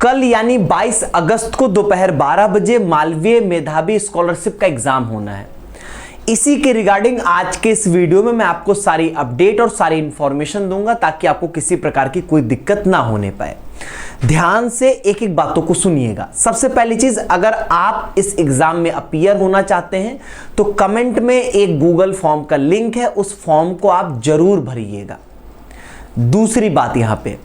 कल यानी 22 अगस्त को दोपहर 12 बजे मालवीय मेधावी स्कॉलरशिप का एग्जाम होना है। इसी के रिगार्डिंग आज के इस वीडियो में मैं आपको सारी अपडेट और सारी इंफॉर्मेशन दूंगा ताकि आपको किसी प्रकार की कोई दिक्कत ना होने पाए। ध्यान से एक एक बातों को सुनिएगा। सबसे पहली चीज, अगर आप इस एग्जाम में अपीयर होना चाहते हैं तो कमेंट में एक गूगल फॉर्म का लिंक है, उस फॉर्म को आप जरूर भरिएगा। दूसरी बात, यहां पे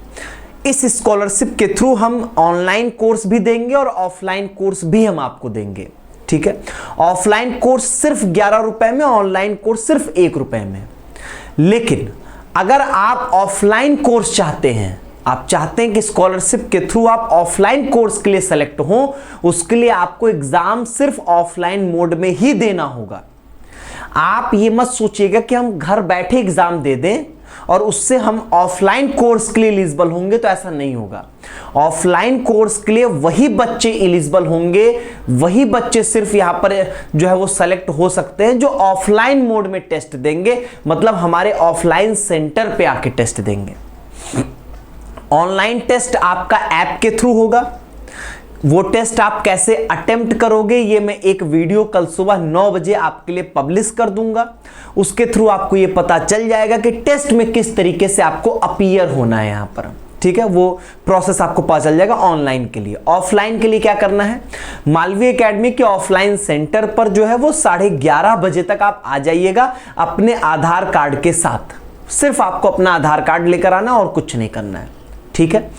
इस स्कॉलरशिप के थ्रू हम ऑनलाइन कोर्स भी देंगे और ऑफलाइन कोर्स भी हम आपको देंगे। ठीक है, ऑफलाइन कोर्स सिर्फ 11 रुपए में, ऑनलाइन कोर्स सिर्फ 1 रुपए में। लेकिन अगर आप ऑफलाइन कोर्स चाहते हैं, आप चाहते हैं कि स्कॉलरशिप के थ्रू आप ऑफलाइन कोर्स के लिए सेलेक्ट हो, उसके लिए आपको एग्जाम सिर्फ ऑफलाइन मोड में ही देना होगा। आप ये मत सोचिएगा कि हम घर बैठे एग्जाम दे दें और उससे हम ऑफलाइन कोर्स के लिए एलिजिबल होंगे, तो ऐसा नहीं होगा। ऑफलाइन कोर्स के लिए वही बच्चे एलिजिबल होंगे, वही बच्चे सिर्फ यहां पर जो है वो सेलेक्ट हो सकते हैं जो ऑफलाइन मोड में टेस्ट देंगे, मतलब हमारे ऑफलाइन सेंटर पे आके टेस्ट देंगे। ऑनलाइन टेस्ट आपका ऐप के थ्रू होगा। वो टेस्ट आप कैसे अटेम्प्ट करोगे ये मैं एक वीडियो कल सुबह 9 बजे आपके लिए पब्लिश कर दूंगा। उसके थ्रू आपको ये पता चल जाएगा कि टेस्ट में किस तरीके से आपको अपीयर होना है यहां पर। ठीक है, वो प्रोसेस आपको पता चल जाएगा ऑनलाइन के लिए। ऑफलाइन के लिए क्या करना है, मालवीय एकेडमी के ऑफलाइन सेंटर पर जो है वो 11:30 बजे तक आप आ जाइएगा अपने आधार कार्ड के साथ। सिर्फ आपको अपना आधार कार्ड लेकर आना और कुछ नहीं करना है। ठीक है,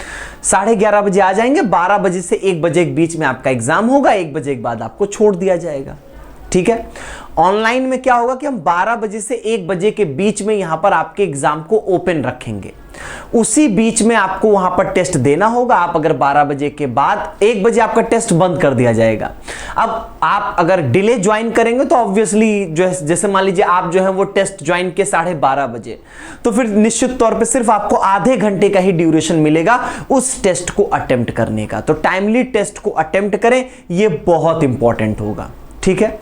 11:30 बजे आ जाएंगे। 12 बजे से 1 बजे के बीच में आपका एग्जाम होगा, 1 बजे के बाद आपको छोड़ दिया जाएगा। ठीक है, ऑनलाइन में क्या होगा कि हम 12 बजे से 1 बजे के बीच में यहां पर आपके एग्जाम को ओपन रखेंगे। उसी बीच में आपको वहां पर टेस्ट देना होगा। आप अगर 12 बजे के बाद 1 बजे आपका टेस्ट बंद कर दिया जाएगा। अब आप अगर डिले ज्वाइन करेंगे तो ऑब्वियसली जो है, जैसे मान लीजिए आप जो है वो टेस्ट ज्वाइन के 12:30 बजे, तो फिर निश्चित तौर पे सिर्फ आपको आधे घंटे का ही ड्यूरेशन मिलेगा उस टेस्ट को अटेम्प्ट करने का। तो टाइमली टेस्ट को अटेम्प्ट करें, ये बहुत इंपॉर्टेंट होगा। ठीक है,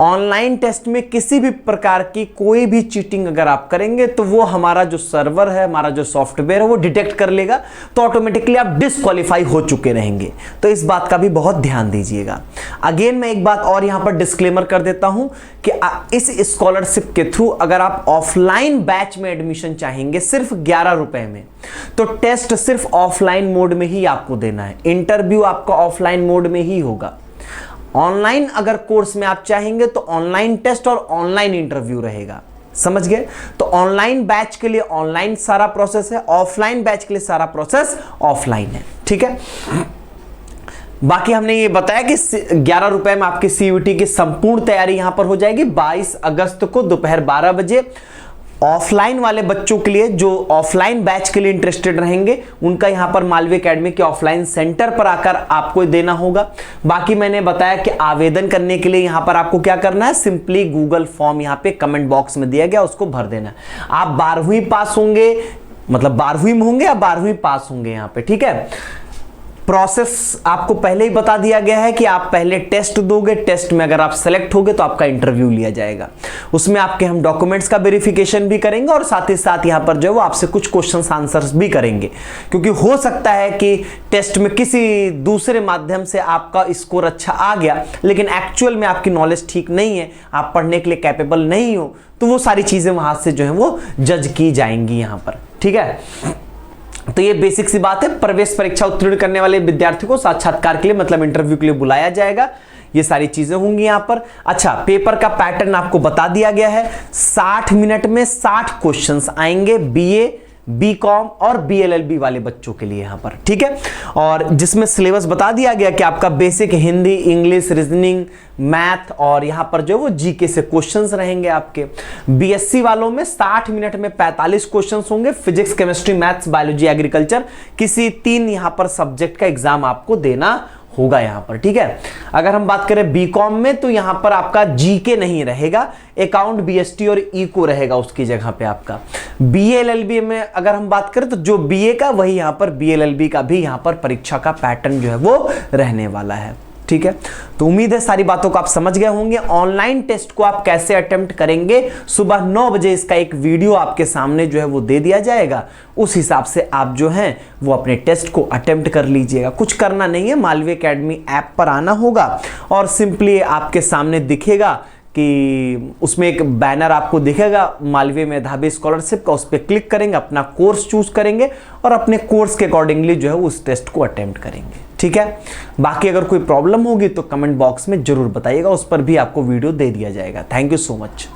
ऑनलाइन टेस्ट में किसी भी प्रकार की कोई भी चीटिंग अगर आप करेंगे तो वो हमारा जो सर्वर है, हमारा जो सॉफ्टवेयर है वो डिटेक्ट कर लेगा, तो ऑटोमेटिकली आप डिस्क्वालीफाई हो चुके रहेंगे। तो इस बात का भी बहुत ध्यान दीजिएगा। अगेन मैं एक बात और यहां पर डिस्क्लेमर कर देता हूं कि इस स्कॉलरशिप के थ्रू अगर आप ऑफलाइन बैच में एडमिशन चाहेंगे सिर्फ 11 रुपए में, तो टेस्ट सिर्फ ऑफलाइन मोड में ही आपको देना है। इंटरव्यू आपका ऑफलाइन मोड में ही होगा। ऑनलाइन अगर कोर्स में आप चाहेंगे तो ऑनलाइन टेस्ट और ऑनलाइन इंटरव्यू रहेगा। समझ गए? तो ऑनलाइन बैच के लिए ऑनलाइन सारा प्रोसेस है, ऑफलाइन बैच के लिए सारा प्रोसेस ऑफलाइन है। ठीक है, बाकी हमने ये बताया कि 11 रुपए में आपकी सीयूटी की संपूर्ण तैयारी यहां पर हो जाएगी 22 अगस्त को दोपहर 12 बजे। ऑफलाइन वाले बच्चों के लिए जो ऑफलाइन बैच के लिए इंटरेस्टेड रहेंगे उनका यहां पर मालवीय एकेडमी के ऑफलाइन सेंटर पर आकर आपको देना होगा। बाकी मैंने बताया कि आवेदन करने के लिए यहां पर आपको क्या करना है, सिंपली गूगल फॉर्म यहां पे कमेंट बॉक्स में दिया गया, उसको भर देना है। आप 12वीं पास होंगे, मतलब 12वीं में होंगे या 12वीं पास होंगे यहां पे। ठीक है, प्रोसेस आपको पहले ही बता दिया गया है कि आप पहले टेस्ट दोगे, टेस्ट में अगर आप सेलेक्ट होगे तो आपका इंटरव्यू लिया जाएगा। उसमें आपके हम डॉक्यूमेंट्स का वेरिफिकेशन भी करेंगे और साथ ही साथ यहां पर जो है वो आपसे कुछ क्वेश्चंस आंसर्स भी करेंगे, क्योंकि हो सकता है कि टेस्ट में किसी दूसरे माध्यम से आपका स्कोर अच्छा आ गया लेकिन एक्चुअल में आपकी नॉलेज ठीक नहीं है, आप पढ़ने के लिए कैपेबल नहीं हो, तो वो सारी चीजें वहां से जो है वो जज की जाएंगी यहां पर। ठीक है, तो ये बेसिक सी बात है। प्रवेश परीक्षा उत्तीर्ण करने वाले विद्यार्थी को साक्षात्कार के लिए, मतलब इंटरव्यू के लिए बुलाया जाएगा। ये सारी चीजें होंगी यहां पर। अच्छा, पेपर का पैटर्न आपको बता दिया गया है। 60 मिनट में 60 क्वेश्चंस आएंगे बीए, बीकॉम और बीएलएलबी वाले बच्चों के लिए यहां पर। ठीक है, और जिसमें सिलेबस बता दिया गया कि आपका basic Hindi, English, reasoning, math और यहां पर जो वो जीके से क्वेश्चंस रहेंगे आपके। बीएससी वालों में 60 मिनट में 45 क्वेश्चंस होंगे। Physics, chemistry, maths, biology, agriculture, किसी 3 यहां पर सब्जेक्ट का एग्जाम आपको देना होगा यहां पर। ठीक है, अगर हम बात करें बीकॉम में तो यहां पर आपका जीके नहीं रहेगा, अकाउंट, बीएसटी और इको रहेगा उसकी जगह पे आपका। बीएलएलबी में अगर हम बात करें तो जो बीए का वही यहां पर बीएलएलबी का भी यहां पर परीक्षा का पैटर्न जो है वो रहने वाला है। ठीक है, तो उम्मीद है सारी बातों को आप समझ गए होंगे। ऑनलाइन टेस्ट को आप कैसे अटेम्प्ट करेंगे, सुबह 9 बजे इसका एक वीडियो आपके सामने जो है वो दे दिया जाएगा। उस हिसाब से आप जो हैं वो अपने टेस्ट को अटेम्प्ट कर लीजिएगा। कुछ करना नहीं है, मालवीय एकेडमी ऐप पर आना होगा और सिंपली आपके सामने दिखेगा कि उसमें एक बैनर आपको दिखेगा मालवीय मेधावी स्कॉलरशिप का, उस पर क्लिक करेंगे, अपना कोर्स चूज करेंगे और अपने कोर्स के अकॉर्डिंगली जो है उस टेस्ट को अटेम्प्ट करेंगे। ठीक है, बाकी अगर कोई प्रॉब्लम होगी तो कमेंट बॉक्स में जरूर बताइएगा, उस पर भी आपको वीडियो दे दिया जाएगा। Thank you so much.